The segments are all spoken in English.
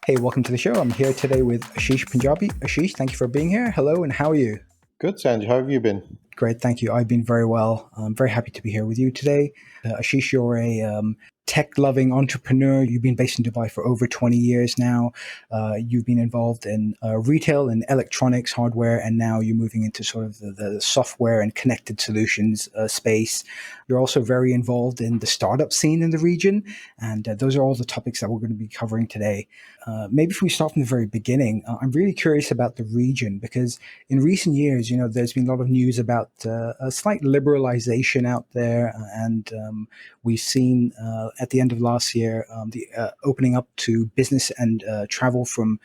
Hey, welcome to the show. I'm here today with Ashish Panjabi. Ashish, thank you for being here. Hello, and how are you? Good, Sanj. How have you been? Great, thank you. I've been very well. I'm very happy to be here with you today. Ashish, you're a tech-loving entrepreneur. You've been based in Dubai for over 20 years now. You've been involved in retail and electronics, hardware, and now you're moving into sort of the software and connected solutions space. You're also very involved in the startup scene in the region, and those are all the topics that we're going to be covering today. Maybe if we start from the very beginning, I'm really curious about the region because in recent years, there's been a lot of news about a slight liberalization out there, and we've seen at the end of last year the opening up to business and travel from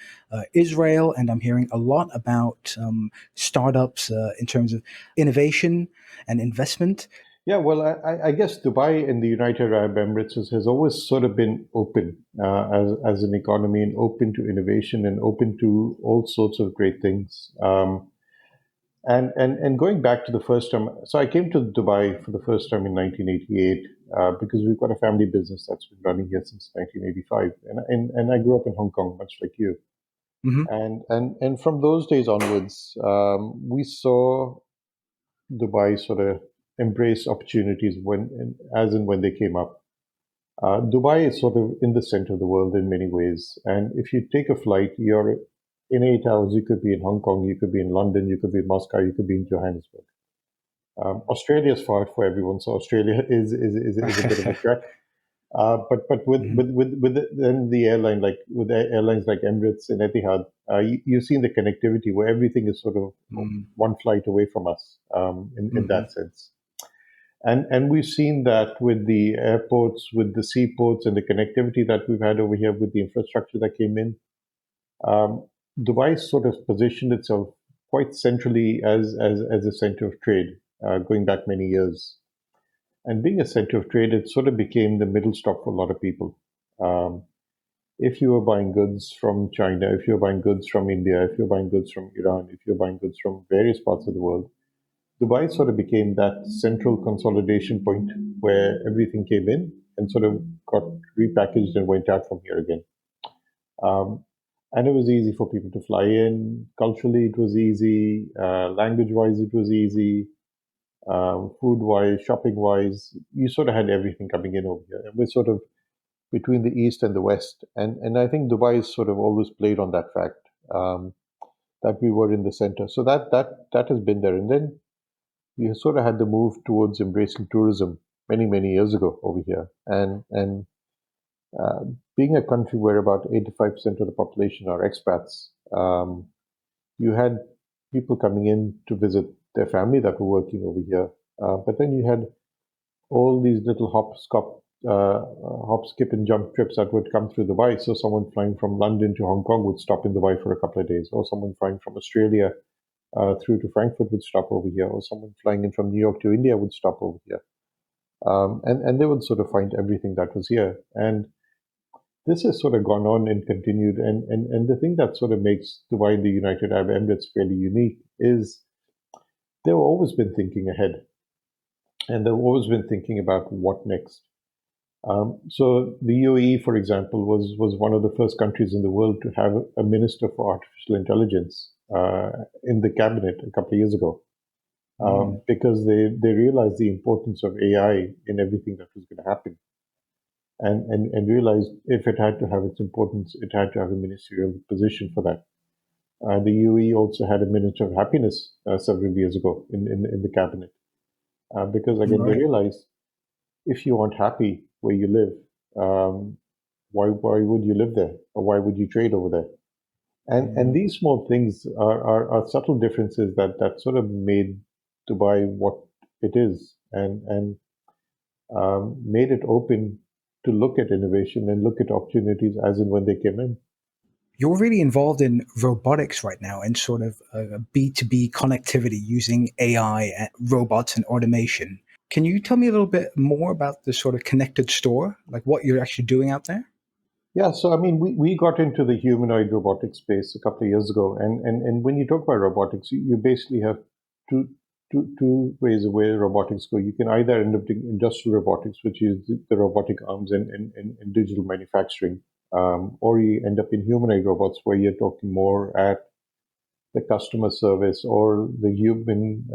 Israel, and I'm hearing a lot about startups in terms of innovation and investment. Yeah, well, I guess Dubai and the United Arab Emirates has always sort of been open as an economy and open to innovation and open to all sorts of great things. And going back to the first time, so I came to Dubai for the first time in 1988 because we've got a family business that's been running here since 1985, and I grew up in Hong Kong, much like you. Mm-hmm. And from those days onwards, we saw Dubai sort of embrace opportunities as and when they came up. Dubai is sort of in the center of the world in many ways, and if you take a flight, you're in 8 hours. You could be in Hong Kong, you could be in London, you could be in Moscow, you could be in Johannesburg. Australia is far for everyone, so Australia is a bit of a trek. But then the airline like with airlines like Emirates and Etihad, you've seen the connectivity where everything is sort of one flight away from us in that sense. And we've seen that with the airports, with the seaports, and the connectivity that we've had over here with the infrastructure that came in. Dubai sort of positioned itself quite centrally as a center of trade, going back many years. And being a center of trade, it sort of became the middle stop for a lot of people. If you were buying goods from China, if you're buying goods from India, if you're buying goods from Iran, if you're buying goods from various parts of the world, Dubai sort of became that central consolidation point where everything came in and sort of got repackaged and went out from here again. And it was easy for people to fly in. Culturally, it was easy. Language-wise, it was easy. Food-wise, shopping-wise, you sort of had everything coming in over here. And we're sort of between the East and the West. And I think Dubai has sort of always played on that fact that we were in the center. So that has been there. And then you sort of had the move towards embracing tourism many years ago over here. And being a country where about 85% of the population are expats, you had people coming in to visit their family that were working over here. But then you had all these little hop, skip, and jump trips that would come through Dubai. So someone flying from London to Hong Kong would stop in Dubai for a couple of days, or someone flying from Australia through to Frankfurt would stop over here, or someone flying in from New York to India would stop over here. And they would sort of find everything that was here. And this has sort of gone on and continued. And the thing that sort of makes Dubai and the United Arab Emirates fairly unique is they've always been thinking ahead. And they've always been thinking about what next. So the UAE, for example, was one of the first countries in the world to have a minister for artificial intelligence in the cabinet a couple of years ago, because they realized the importance of AI in everything that was going to happen. And realized if it had to have its importance, it had to have a ministerial position for that. The UAE also had a Minister of Happiness several years ago in the cabinet, because again they realized if you aren't happy where you live, why would you live there, or why would you trade over there? And these small things are subtle differences that sort of made Dubai what it is, and made it open to look at innovation and look at opportunities as and when they came in. You're really involved in robotics right now and sort of B2B connectivity using AI, robots, and automation. Can you tell me a little bit more about the sort of connected store, like what you're actually doing out there? Yeah, so I mean, we got into the humanoid robotics space a couple of years ago, and when you talk about robotics, you basically have two ways of where robotics go. You can either end up doing industrial robotics, which is the robotic arms and digital manufacturing, or you end up in humanoid robots where you're talking more at the customer service or the human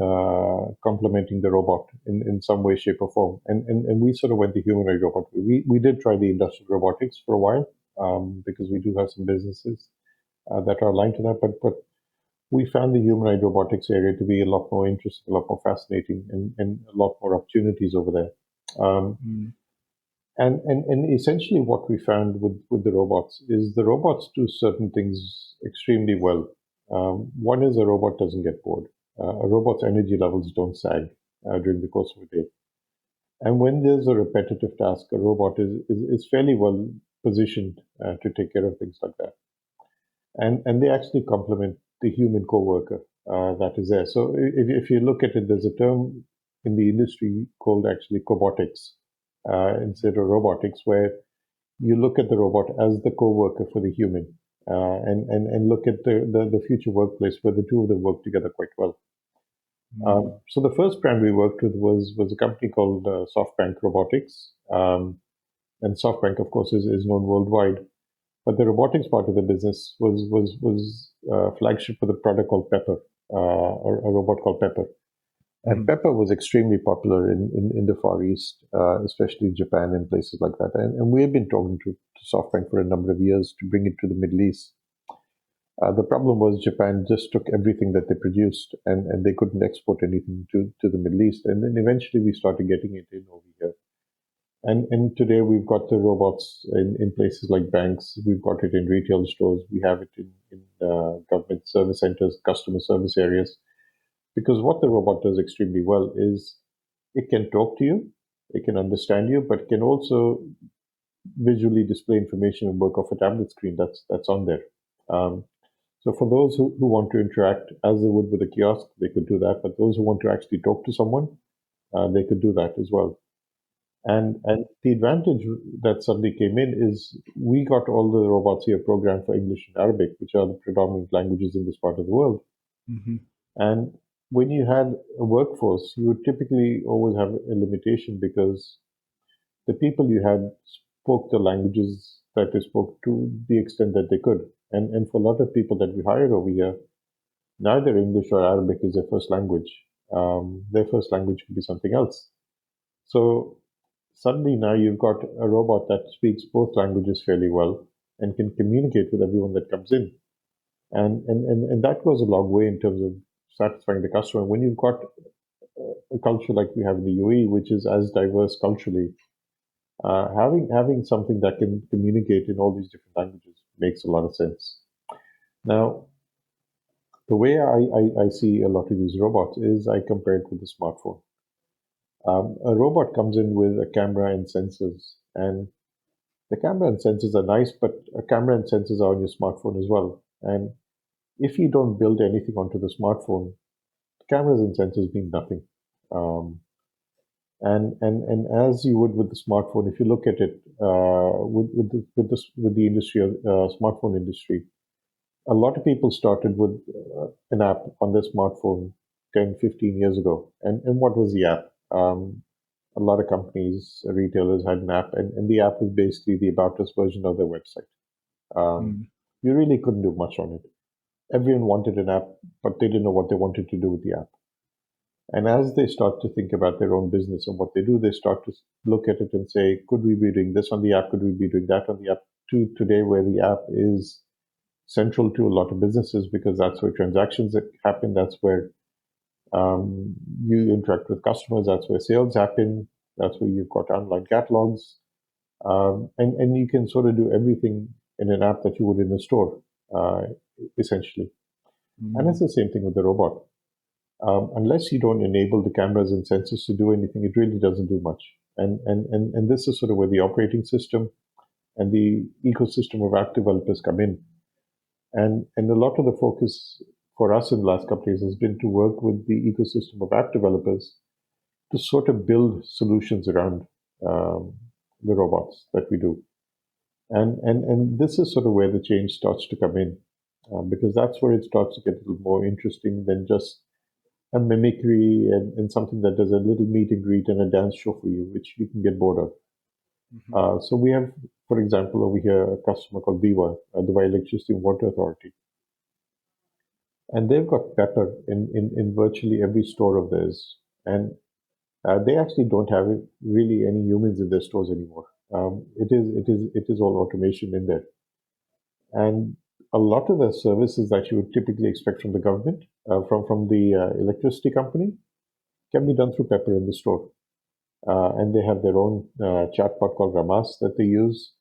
complementing the robot in some way, shape, or form. And we sort of went the humanoid robot. We did try the industrial robotics for a while because we do have some businesses that are aligned to that. But we found the humanoid robotics area to be a lot more interesting, a lot more fascinating, and a lot more opportunities over there. Mm. And essentially what we found with the robots is the robots do certain things extremely well. One is a robot doesn't get bored. A robot's energy levels don't sag during the course of a day. And when there's a repetitive task, a robot is fairly well positioned to take care of things like that. And they actually complement the human coworker that is there. So if you look at it, there's a term in the industry called actually cobotics instead of robotics, where you look at the robot as the co-worker for the human, and look at the future workplace where the two of them work together quite well. So the first brand we worked with was a company called SoftBank Robotics, and SoftBank, of course, is known worldwide. But the robotics part of the business was flagship for the product called Pepper, or a robot called Pepper. And Mm. Pepper was extremely popular in the Far East, especially Japan and places like that. And we have been talking to SoftBank for a number of years to bring it to the Middle East. The problem was Japan just took everything that they produced and they couldn't export anything to the Middle East. And then eventually we started getting it in over here. And today we've got the robots in places like banks. We've got it in retail stores. We have it in government service centers, customer service areas. Because what the robot does extremely well is it can talk to you, it can understand you, but it can also visually display information and work off a tablet screen that's on there. Um, so for those who want to interact as they would with a kiosk, they could do that. But those who want to actually talk to someone, they could do that as well. And the advantage that suddenly came in is we got all the robots here programmed for English and Arabic, which are the predominant languages in this part of the world. Mhm. And when you had a workforce, you would typically always have a limitation because the people you had spoke the languages that they spoke to the extent that they could. And for a lot of people that we hired over here, neither English or Arabic is their first language. Their first language could be something else. So suddenly now you've got a robot that speaks both languages fairly well and can communicate with everyone that comes in. And that goes a long way in terms of satisfying the customer. When you've got a culture like we have in the UAE, which is as diverse culturally, having something that can communicate in all these different languages makes a lot of sense. Now, the way I see a lot of these robots is I compare it with a smartphone. A robot comes in with a camera and sensors, and the camera and sensors are nice, but a camera and sensors are on your smartphone as well. And if you don't build anything onto the smartphone, cameras and sensors mean nothing. Um, and as you would with the smartphone, if you look at it with the industry, smartphone industry, a lot of people started with an app on their smartphone 10, 15 years ago. And what was the app? A lot of companies, retailers had an app, and the app was basically the About Us version of their website. Um, Mm. you really couldn't do much on it. Everyone wanted an app, but they didn't know what they wanted to do with the app. And as they start to think about their own business and what they do, they start to look at it and say, could we be doing this on the app? Could we be doing that on the app? To today, where the app is central to a lot of businesses because that's where transactions happen. That's where you interact with customers. That's where sales happen. That's where you've got online catalogs. And you can sort of do everything in an app that you would in a store, uh, essentially. And it's Mm. the same thing with the robot. Unless you don't enable the cameras and sensors to do anything, it really doesn't do much. And this is sort of where the operating system and the ecosystem of app developers come in. And a lot of the focus for us in the last couple of years has been to work with the ecosystem of app developers to sort of build solutions around um, the robots that we do. And this is sort of where the change starts to come in, because that's where it starts to get a little more interesting than just a mimicry and something that does a little meet and greet and a dance show for you, which you can get bored of. Mhm. So we have for example, over here, a customer called DEWA, Dubai Electricity and Water Authority, and they've got Pepper in virtually every store of theirs, and they actually don't have really any humans in their stores anymore. It is all automation in there, and a lot of the services that you would typically expect from the government, from the electricity company, can be done through Pepper in the store. And they have their own chatbot called Ramas that they use.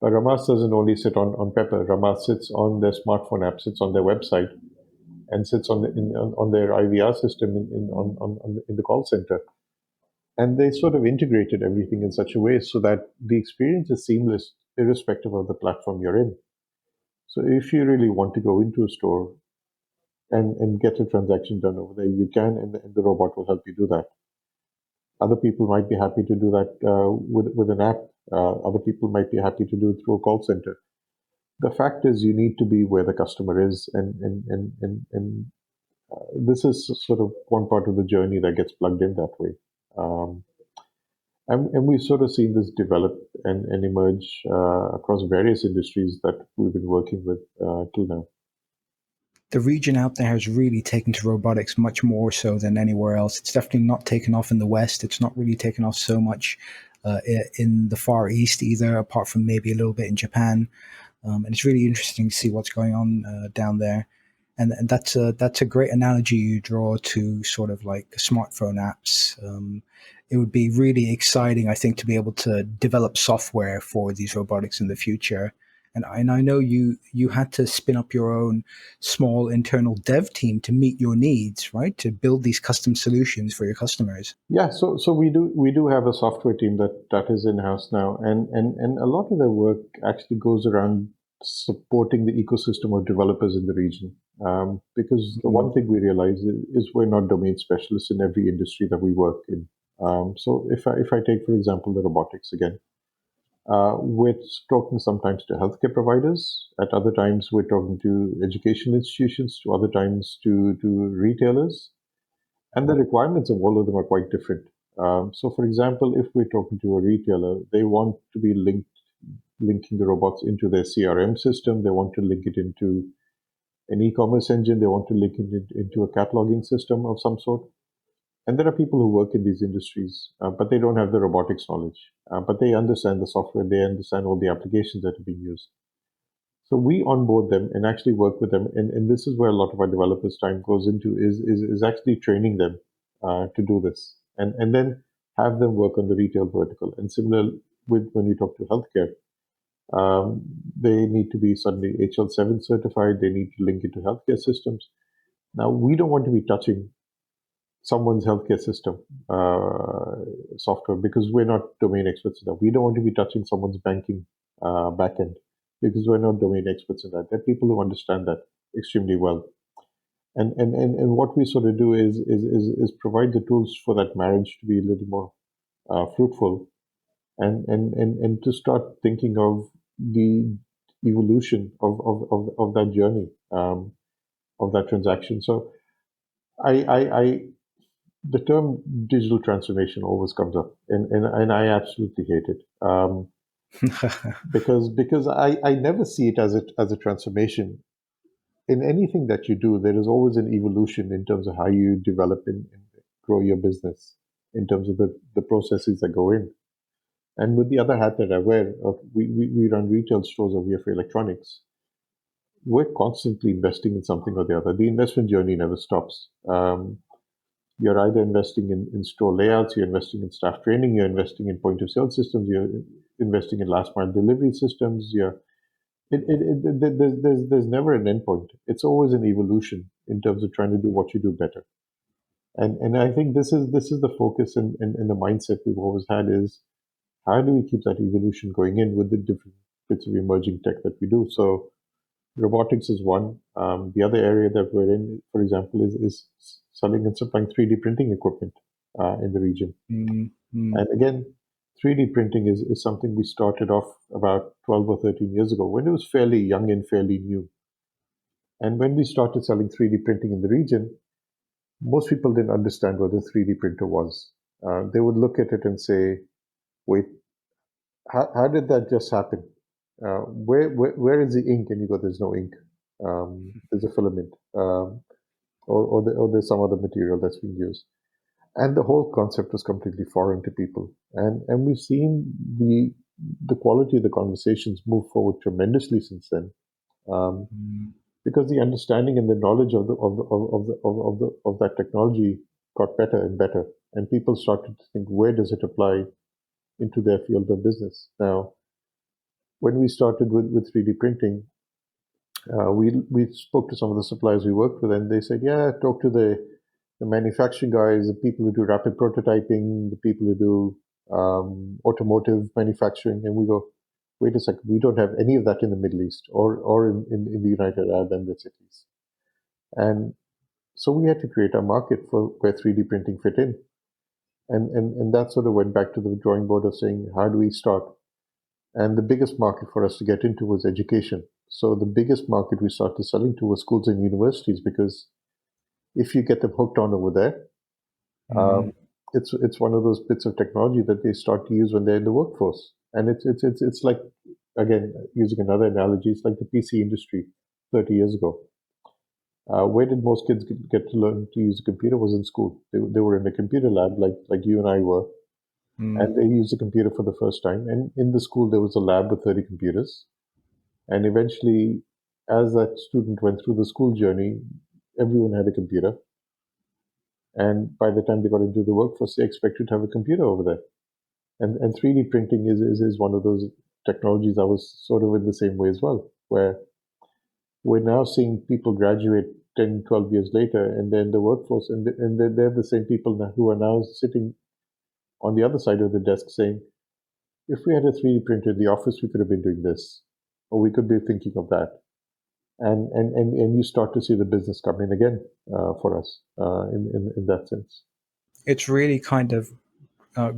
But Ramas doesn't only sit on Pepper. Ramas sits on their smartphone app, sits on their website, and sits on their IVR system in the call center. And they sort of integrated everything in such a way so that the experience is seamless, irrespective of the platform you're in. So if you really want to go into a store and get a transaction done over there, you can, and the robot will help you do that. Other people might be happy to do that with an app. Other people might be happy to do it through a call center. The fact is, you need to be where the customer is, and this is sort of one part of the journey that gets plugged in that way. Um, and we've sort of seen this develop and emerge across various industries that we've been working with till now. The region out there has really taken to robotics much more so than anywhere else. It's definitely not taken off in the West. It's not really taken off so much in the Far East either, apart from maybe a little bit in Japan. And it's really interesting to see what's going on down there. And that's a great analogy you draw to sort of like smartphone apps. It would be really exciting, I think, to be able to develop software for these robotics in the future. And I know you had to spin up your own small internal dev team to meet your needs, right? To build these custom solutions for your customers. Yeah, so we do have a software team that is in house now, and a lot of their work actually goes around supporting the ecosystem of developers in the region. Because the one thing we realize is we're not domain specialists in every industry that we work in. So if I take, for example, the robotics again, we're talking sometimes to healthcare providers. At other times, we're talking to educational institutions. To other times, to retailers. And the requirements of all of them are quite different. So, for example, if we're talking to a retailer, they want to be linking the robots into their CRM system. They want to link it into an e-commerce engine. They want to link it into a cataloging system of some sort. And there are people who work in these industries, but they don't have the robotics knowledge. But they understand the software. They understand all the applications that are being used. So we onboard them and actually work with them, and this is where a lot of our developers' time goes into is actually training them to do this, and then have them work on the retail vertical. And similar with when we talk to healthcare, they need to be suddenly HL7 certified. They need to link into healthcare systems. Now we don't want to be touching someone's healthcare system software because we're not domain experts enough. We don't want to be touching someone's banking backend because we're not domain experts in that. There are people who understand that extremely well. And what we sort of do is provide the tools for that marriage to be a little more fruitful and to start thinking of the evolution of that journey, of that transaction. So I the term digital transformation always comes up, and I absolutely hate it. Because I never see it as a transformation. In anything that you do, there is always an evolution in terms of how you develop and grow your business, in terms of the processes that go in. And with the other hat that I wear, we run retail stores over here for electronics. We're constantly investing in something or the other. The investment journey never stops. You're either investing in store layouts, you're investing in staff training, you're investing in point of sale systems, you're investing in last mile delivery systems, there's never an end point. It's always an evolution in terms of trying to do what you do better. And I think this is the focus and the mindset we've always had is how do we keep that evolution going in with the different bits of emerging tech that we do. So robotics is one. The other area that we're in, for example, is selling and supplying 3D printing equipment in the region. Mm-hmm. And again, 3D printing is something we started off about 12 or 13 years ago when it was fairly young and fairly new. And when we started selling 3D printing in the region, most people didn't understand what a 3D printer was. They would look at it and say, wait, how did that just happen? Where is the ink? And you go, there's no ink. There's a filament, or there's some other material that's being used. And the whole concept was completely foreign to people. And we've seen the quality of the conversations move forward tremendously since then. Um, Mm, because the understanding and the knowledge of that technology got better and better, and people started to think, where does it apply into their field of business? Now, when we started with 3D printing, we spoke to some of the suppliers we worked with, and they said, yeah, talk to the manufacturing guys, the people who do rapid prototyping, the people who do automotive manufacturing. And we go, wait a second, we don't have any of that in the Middle East or in the United Arab Emirates at least. And so we had to create a market for where 3D printing fit in. And that sort of went back to the drawing board of saying, how do we start? And the biggest market for us to get into was education. So the biggest market we started selling to was schools and universities, because if you get them hooked on over there, mm. um, it's one of those bits of technology that they start to use when they're in the workforce. And it's like, again, using another analogy, it's like the PC industry 30 years ago. Where did most kids get to learn to use a computer? Was in school. They were in a computer lab, like you and I were, Mm. and they used a computer for the first time. And in the school, there was a lab with 30 computers. And eventually, as that student went through the school journey, everyone had a computer. And by the time they got into the workforce, they expected to have a computer over there. And 3D printing is one of those technologies that was sort of in the same way as well, where we're now seeing people graduate 10, 12 years later, and they're in the workforce, and they're the same people now who are now sitting on the other side of the desk saying, if we had a 3D printer in the office, we could have been doing this, or we could be thinking of that. And you start to see the business come in again for us in that sense. It's really kind of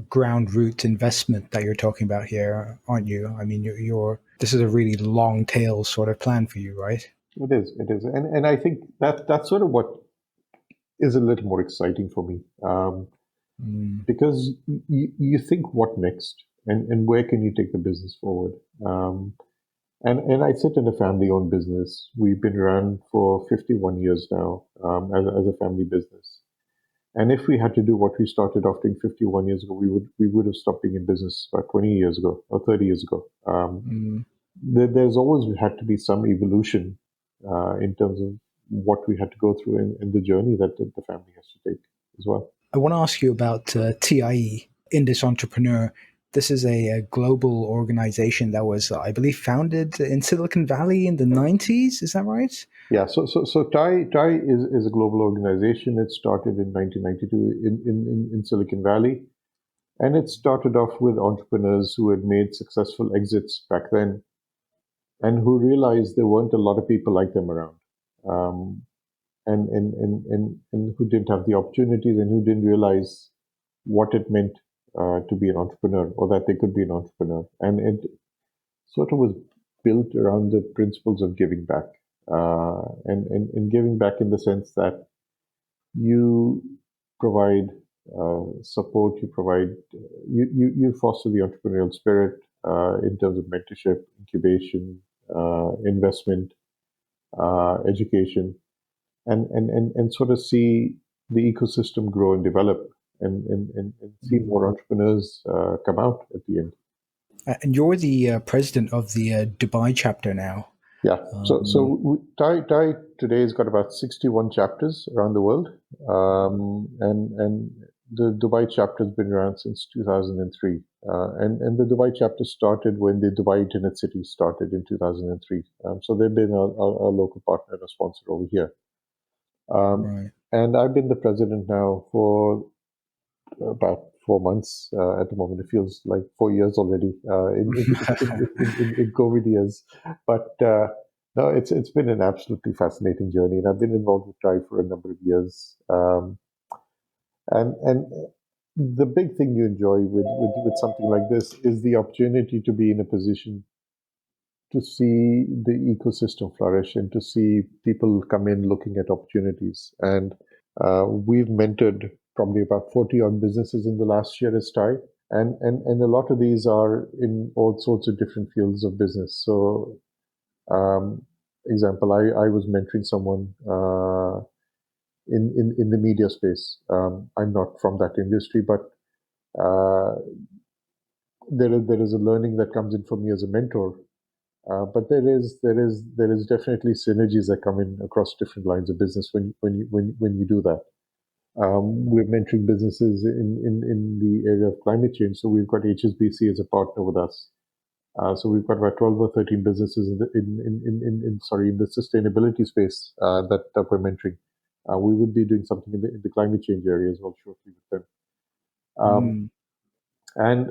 ground root investment that you're talking about here, aren't you? I mean, you're this is a really long tail sort of plan for you, right? It is, and I think that's sort of what is a little more exciting for me, Mm, because you think what next, and where can you take the business forward. And I sit in a family-owned business. We've been around for 51 years now, as a family business. And if we had to do what we started off doing 51 years ago, we would have stopped being in business about 20 years ago or 30 years ago. mm. There's always had to be some evolution in terms of what we had to go through and the journey that the family has to take as well. I want to ask you about TIE, Indus Entrepreneur. This is a global organization that was, I believe, founded in Silicon Valley in the 90s. Is that right? Yeah, so TIE is a global organization. It started in 1992 in Silicon Valley. And it started off with entrepreneurs who had made successful exits back then and who realized there weren't a lot of people like them around, um, and who didn't have the opportunities and who didn't realize what it meant to be an entrepreneur, or that they could be an entrepreneur. And it sort of was built around the principles of giving back, and giving back in the sense that you provide support, you foster the entrepreneurial spirit in terms of mentorship, incubation, investment, education, and sort of see the ecosystem grow and develop, and see Mm. more entrepreneurs come out at the end. And you're the president of the Dubai chapter now. Yeah. So Um, Thai today has got about 61 chapters around the world, and the Dubai chapter has been around since 2003. And the Dubai chapter started when the Dubai Internet City started in 2003. So they've been a local partner and a sponsor over here. Um, right. and I've been the president now for about 4 months at the moment. It feels like 4 years already in COVID years, but no, it's been an absolutely fascinating journey, and I've been involved with TRI for a number of years. And the big thing you enjoy with something like this is the opportunity to be in a position to see the ecosystem flourish and to see people come in looking at opportunities. And we've mentored probably about 40 odd businesses in the last year as TIE. and a lot of these are in all sorts of different fields of business. So, um, example, I was mentoring someone in the media space. I'm not from that industry, but uh, there is a learning that comes in from me as a mentor. But there is definitely synergies that come in across different lines of business when you do that. We're mentoring businesses in the area of climate change. So we've got HSBC as a partner with us. So we've got about 12 or 13 businesses in the sustainability space that we're mentoring. We would be doing something in the climate change area as well shortly with them. Um, Mm,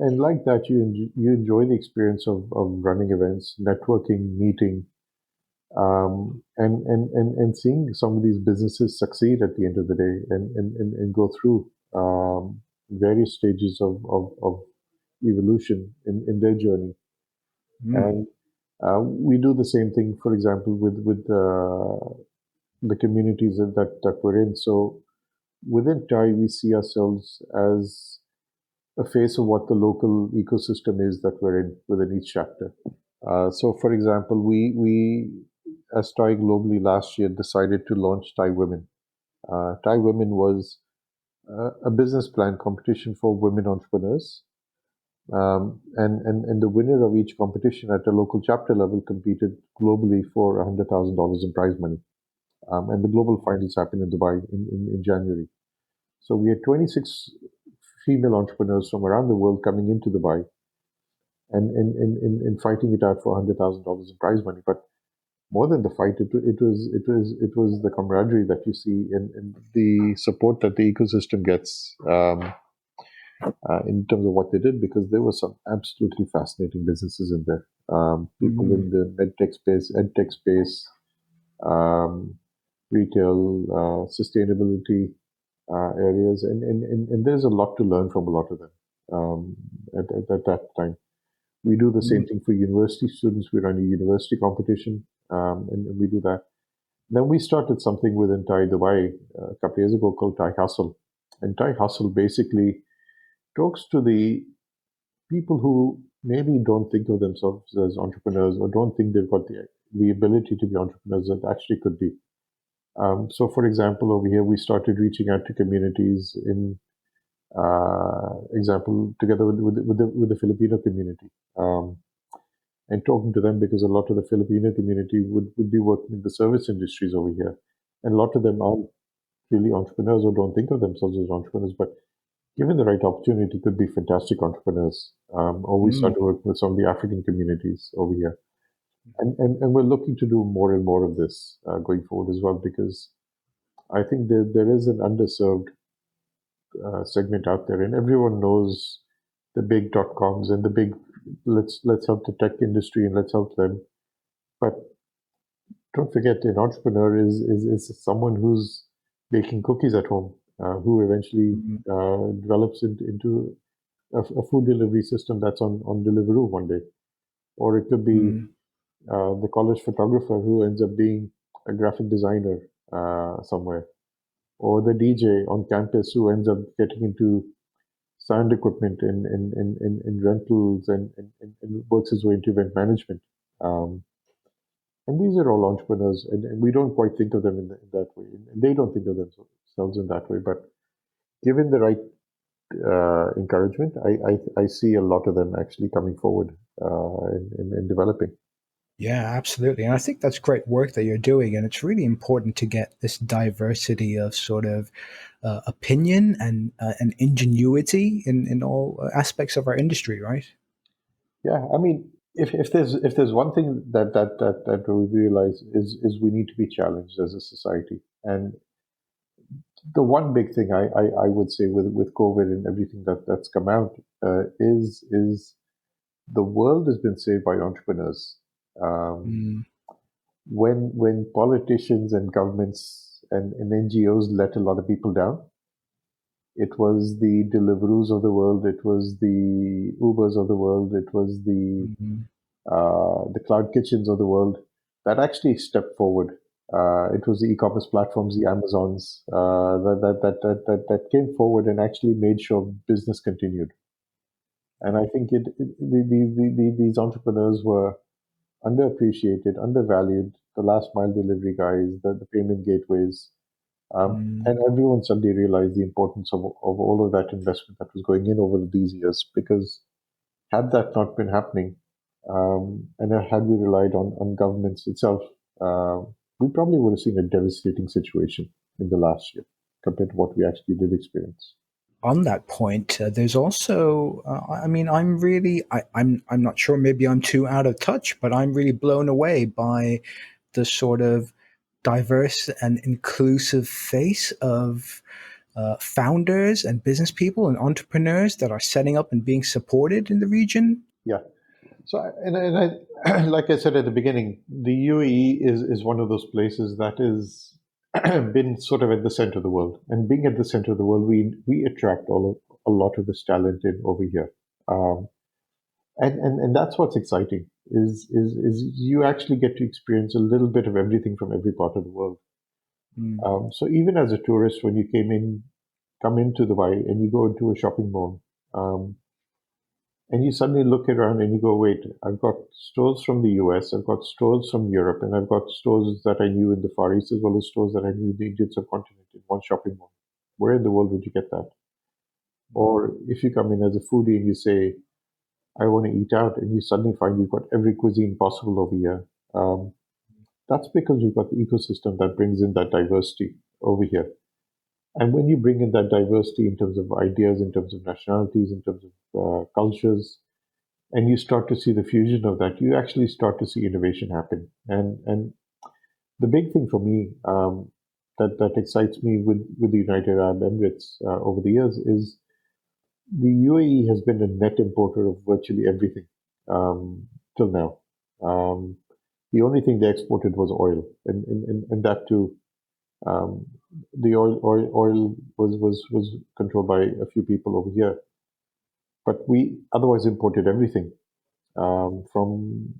and like that, you enjoy the experience of running events, networking, meeting, and seeing some of these businesses succeed at the end of the day and go through various stages of evolution in their journey. mm, And we do the same thing, for example, with the communities that we're in. So within TAI, we see ourselves as a face of what the local ecosystem is that we're in within each chapter. So, for example, we as TAI globally last year decided to launch TAI Women. TAI Women was a business plan competition for women entrepreneurs. And the winner of each competition at a local chapter level competed globally for $100,000 in prize money. And the global finals happened in Dubai in January. So we had 26 female entrepreneurs from around the world coming into Dubai and fighting it out for $100,000 in prize money. But more than the fight, it was the camaraderie that you see and the support that the ecosystem gets in terms of what they did, because there were some absolutely fascinating businesses in there. People mm, in the medtech space, edtech space, um, retail, sustainability areas, and there's a lot to learn from a lot of them at that time. We do the same mm, thing for university students. We run a university competition, and we do that. Then we started something within Thai Dubai a couple of years ago called Thai Hustle. And Thai Hustle basically talks to the people who maybe don't think of themselves as entrepreneurs or don't think they've got the ability to be entrepreneurs that actually could be. So, for example, over here, we started reaching out to communities in example, together with the Filipino community, and talking to them, because a lot of the Filipino community would be working in the service industries over here. And a lot of them aren't really entrepreneurs or don't think of themselves as entrepreneurs, but given the right opportunity, could be fantastic entrepreneurs. Or we mm. started working with some of the African communities over here. And we're looking to do more and more of this going forward as well, because I think there is an underserved segment out there, and everyone knows the big dot coms and the big let's help the tech industry and let's help them. But don't forget, an entrepreneur is someone who's baking cookies at home, who eventually Mm, develops into a food delivery system that's on Deliveroo one day, or it could be mm, the college photographer who ends up being a graphic designer somewhere, or the DJ on campus who ends up getting into sound equipment and rentals and works his way into event management. Um, and these are all entrepreneurs, and we don't quite think of them in that way. And they don't think of themselves in that way. But given the right encouragement, I see a lot of them actually coming forward and developing. yeah, absolutely. And I think that's great work that you're doing. And it's really important to get this diversity of sort of opinion and ingenuity in all aspects of our industry, right? Yeah, I mean, if there's one thing that we realize is we need to be challenged as a society. And the one big thing I would say with COVID and everything that's come out is the world has been saved by entrepreneurs. Um, Mm, when politicians and governments and NGOs let a lot of people down, it was the Deliveroos of the world, it was the Ubers of the world, it was the mm, cloud kitchens of the world that actually stepped forward. It was the e-commerce platforms, the Amazons, that came forward and actually made sure business continued. And I think these entrepreneurs were underappreciated, undervalued. The last mile delivery guys, the payment gateways, Mm. and everyone suddenly realized the importance of all of that investment that was going in over these years. Because had that not been happening, and had we relied on governments itself, uh, we probably would have seen a devastating situation in the last year compared to what we actually did experience. On that point, there's also, I mean, I'm not sure. Maybe I'm too out of touch, but I'm really blown away by the sort of diverse and inclusive face of founders and business people and entrepreneurs that are setting up and being supported in the region. Yeah. So, like I said at the beginning, the UAE is one of those places that is been sort of at the center of the world, and being at the center of the world, we attract a lot of this talent in over here, um, and that's what's exciting is you actually get to experience a little bit of everything from every part of the world. Mm. So even as a tourist, when you come into Dubai and you go into a shopping mall. And you suddenly look around and you go, wait, I've got stores from the US, I've got stores from Europe, and I've got stores that I knew in the Far East as well as stores that I knew in the Indian subcontinent in one shopping mall. Where in the world would you get that? Or if you come in as a foodie and you say, I want to eat out, and you suddenly find you've got every cuisine possible over here. That's because you've got the ecosystem that brings in that diversity over here. And when you bring in that diversity in terms of ideas, in terms of nationalities, in terms of cultures, and you start to see the fusion of that, you actually start to see innovation happen. And the big thing for me that excites me with the United Arab Emirates over the years is the UAE has been a net importer of virtually everything till now. Um, the only thing they exported was oil, and that too. Um, the oil was controlled by a few people over here, but we otherwise imported everything from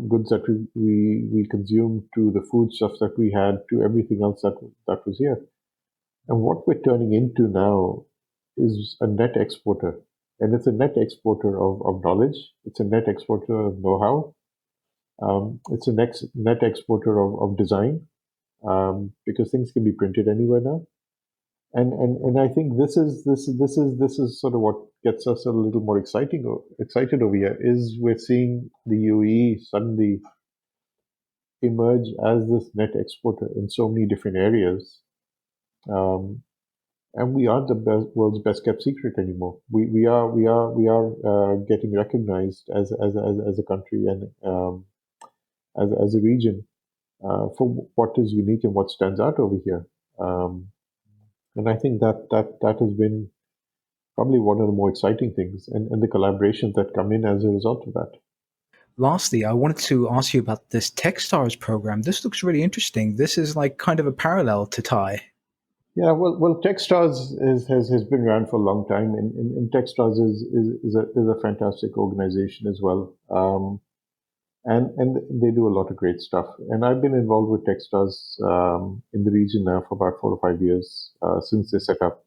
goods that we consumed to the food stuff that we had to everything else that was here. And what we're turning into now is a net exporter. And it's a net exporter of knowledge. It's a net exporter of know-how. It's a net exporter of design because things can be printed anywhere now. And I think this is sort of what gets us a little more excited over here is we're seeing the UAE suddenly emerge as this net exporter in so many different areas, um, and we aren't the world's best kept secret anymore. We are getting recognized as a country and as a region for what is unique and what stands out over here. Um, and I think that has been probably one of the more exciting things and the collaborations that come in as a result of that. Lastly, I wanted to ask you about this Techstars program. This looks really interesting. This is like kind of a parallel to Thai. Yeah, well, Techstars has been around for a long time, and Techstars is a fantastic organization as well, and they do a lot of great stuff. And I've been involved with Techstars in the region now for about 4 or 5 years since they set up,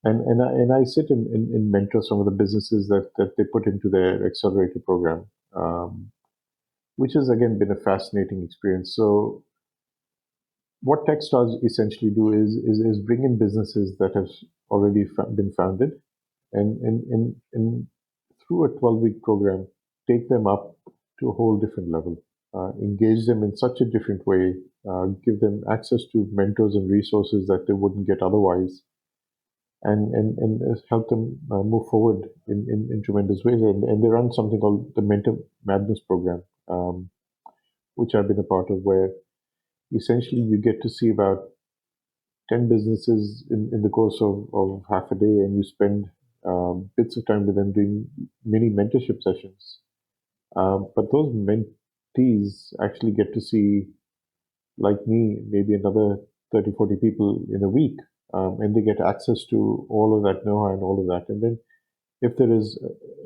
and I sit and mentor some of the businesses that they put into their accelerator program, which has again been a fascinating experience. So what Techstars essentially do is bring in businesses that have already been founded and through a 12-week program, take them up to a whole different level, engage them in such a different way, give them access to mentors and resources that they wouldn't get otherwise, and help them move forward in tremendous ways. And they run something called the Mentor Madness program, which I've been a part of, where essentially you get to see about 10 businesses in the course of half a day, and you spend bits of time with them doing mini mentorship sessions. But those mentees actually get to see, like me, maybe another 30, 40 people in a week, and they get access to all of that know-how and all of that. And then if there is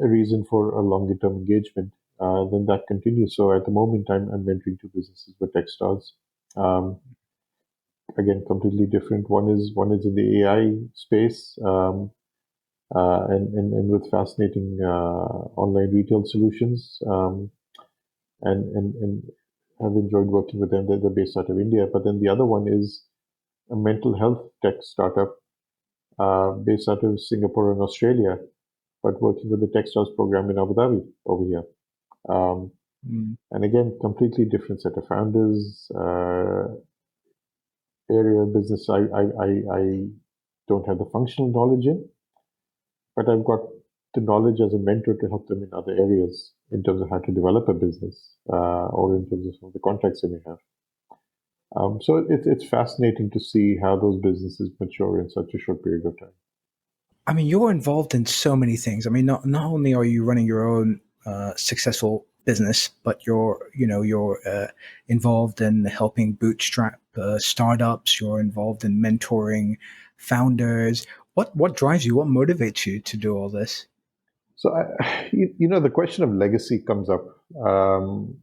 a reason for a longer term engagement, then that continues. So at the moment, I'm mentoring two businesses with Techstars. Um, Again, completely different. One is in the AI space, and with fascinating online retail solutions, and have enjoyed working with them. They're based out of India. But then the other one is a mental health tech startup based out of Singapore and Australia, but working with the Techstars program in Abu Dhabi over here. Um, Mm. and again, completely different set of founders, area of business I don't have the functional knowledge in, but I've got the knowledge as a mentor to help them in other areas in terms of how to develop a business or in terms of some of the contacts they may have. So it's fascinating to see how those businesses mature in such a short period of time. I mean, you're involved in so many things. I mean, not only are you running your own successful business, but you're involved in helping bootstrap startups. You're involved in mentoring founders. What drives you? What motivates you to do all this? So, the question of legacy comes up,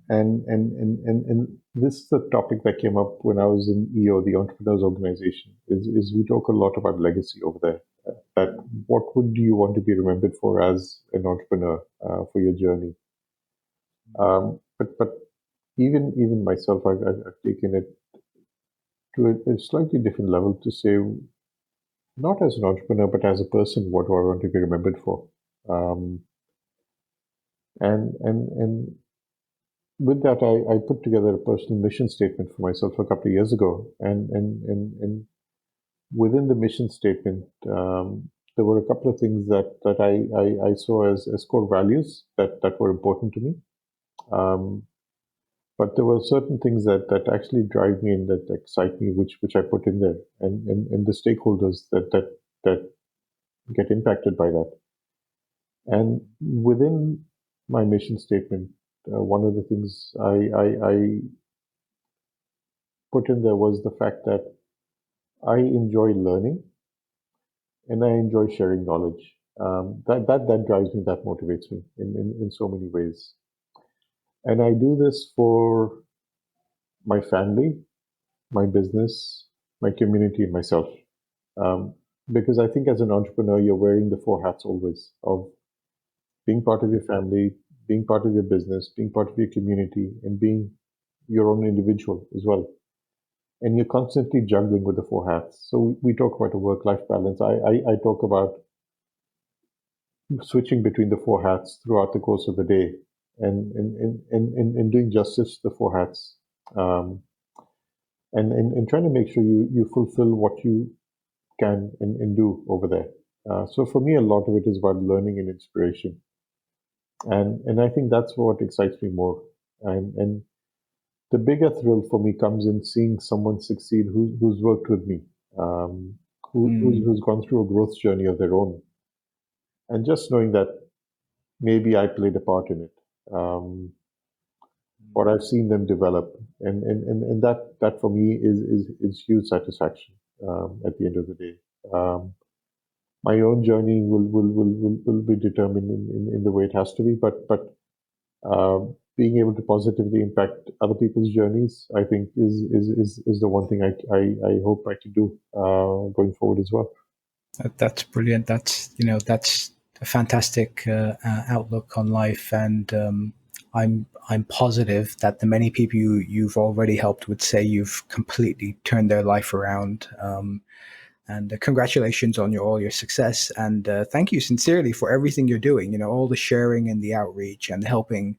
and this is the topic that came up when I was in EO, the Entrepreneurs Organization. Is we talk a lot about legacy over there. That what would you want to be remembered for as an entrepreneur for your journey? But even myself, I've taken it to a slightly different level to say, not as an entrepreneur, but as a person, what do I want to be remembered for? Um, and with that, I put together a personal mission statement for myself a couple of years ago, and within the mission statement, there were a couple of things that I saw as core values that were important to me. Um, but there were certain things that actually drive me and that excite me, which I put in there, and the stakeholders that get impacted by that. And within my mission statement, one of the things I put in there was the fact that I enjoy learning and I enjoy sharing knowledge. That drives me, that motivates me in so many ways. And I do this for my family, my business, my community, and myself. Um, because I think as an entrepreneur, you're wearing the four hats always of being part of your family, being part of your business, being part of your community, and being your own individual as well. And you're constantly juggling with the four hats. So we talk about a work-life balance. I talk about switching between the four hats throughout the course of the day and doing justice to the four hats. Um, and trying to make sure you fulfill what you can and do over there. So for me, a lot of it is about learning and inspiration. And I think that's what excites me more. And the bigger thrill for me comes in seeing someone succeed who's worked with me, Mm. who's gone through a growth journey of their own, and just knowing that maybe I played a part in it, or I've seen them develop, and that for me is huge satisfaction at the end of the day. Um, my own journey will be determined in the way it has to be, but being able to positively impact other people's journeys, I think, is the one thing I hope I can do going forward as well. That's brilliant. That's a fantastic outlook on life, and I'm positive that the many people you've already helped would say you've completely turned their life around. And congratulations on all your success, and thank you sincerely for everything you're doing. All the sharing and the outreach and helping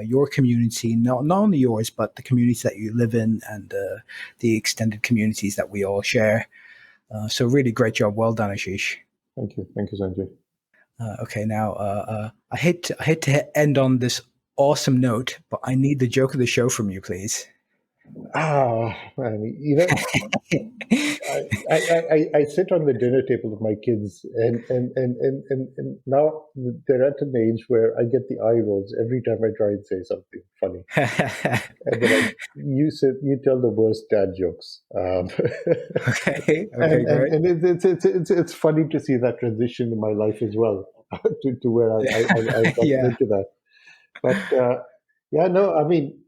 your community, not only yours, but the communities that you live in and the extended communities that we all share. So really great job. Well done, Ashish. Thank you, Sanjay. Okay, now I hate to end on this awesome note, but I need the joke of the show from you, please. Man, I sit on the dinner table with my kids, and now they're at an age where I get the eye rolls every time I try and say something funny. And they're like, you tell the worst dad jokes. Okay, okay, And great. and it's funny to see that transition in my life as well, to where I've gotten Yeah. into that. But yeah, no, I mean,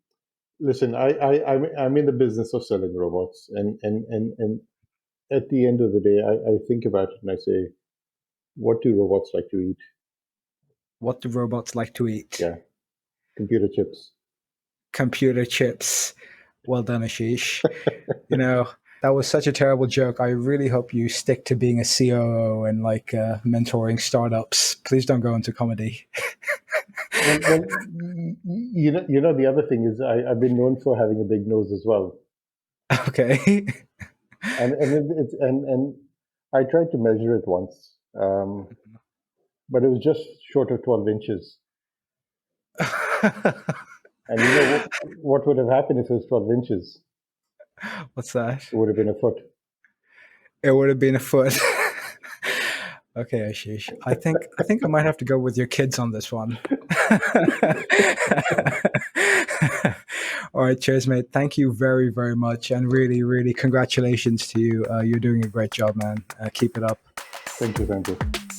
Listen, I'm in the business of selling robots, and at the end of the day, I think about it and I say, what do robots like to eat? What do robots like to eat? Yeah, computer chips. Computer chips. Well done, Ashish. You know, that was such a terrible joke. I really hope you stick to being a COO and like mentoring startups. Please don't go into comedy. Well, the other thing is I've been known for having a big nose as well, Okay. and I tried to measure it once, but it was just short of 12 inches. And you know what would have happened if it was 12 inches? What's that? It would have been a foot. It would have been a foot. Okay, Ashish. I think I might have to go with your kids on this one. All right, cheers, mate. Thank you very, very much, and really, really congratulations to you. You're doing a great job, man. Keep it up. Thank you, Sanjay.